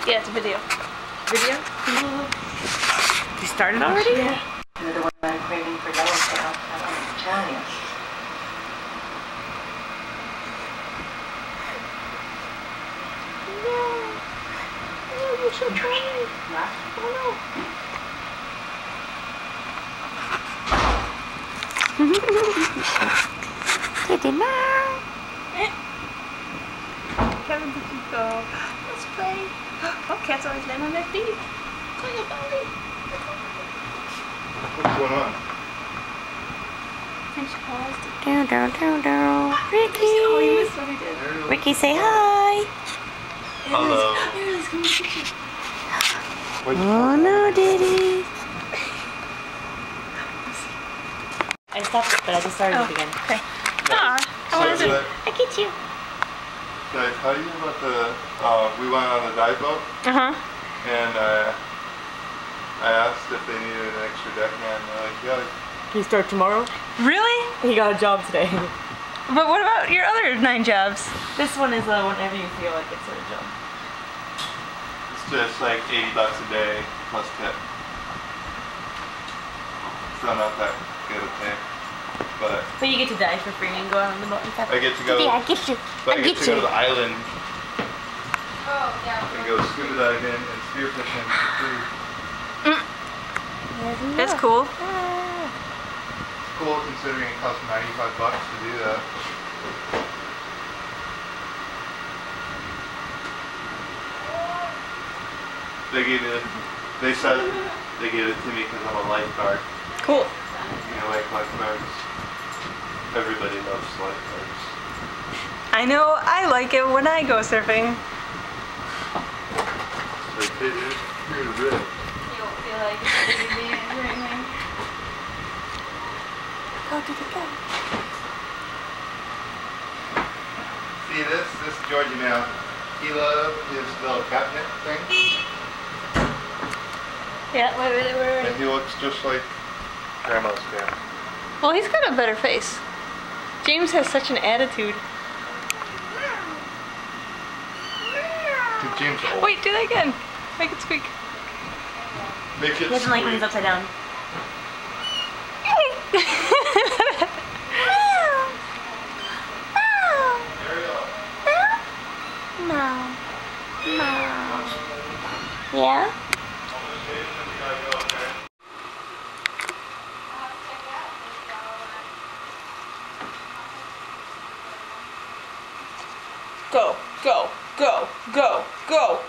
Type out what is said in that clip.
Yeah, it's a video. Video? You started already? Yeah. You're the one I'm craving for yellowtail. I'm telling you. No, you should try it. What? Oh no. Kitty now. Kevin, did you go? Let's play. Oh, cats always land on their feet. Call your belly. What's going on? And she paused. There Oh, you you missed what he did. go. Ricky, say hi. Hello. Oh no, Diddy. I stopped it, but I just started it again. Okay. Aw, I wanted to. I get you. Did I tell you about the, we went on the dive boat, and I asked if they needed an extra deckhand, and they're like, yeah. Can you start tomorrow? Really? He got a job today. But what about your other 9 jobs? This one is whenever you feel like it's a job. It's just like $80 a day plus tip. So not that good a pay, but So you get to dive for free and go out on the boat and stuff? I get to go. Yeah, I get you. But I get to go to the island Oh, yeah. and go scuba diving and spearfishing for free. That's cool. It's cool considering it costs $95 to do that. They said they gave it to me because I'm a lifeguard. Cool. You know, like lifeguards. Everybody loves lifeguards. I know, I like it when I go surfing. Like, hey dude, you're in red. You don't feel like it's being anything. Go, did it go? See this? This is Georgie now. He loves his little catnip thing. Yeah, wait. And he looks just like Grandma's cat. Well, he's got a better face. James has such an attitude. Dude, James old. Wait, do that again. Make it squeak. Make it He doesn't like when he's upside down. Yeah? Go, go, go, go, go.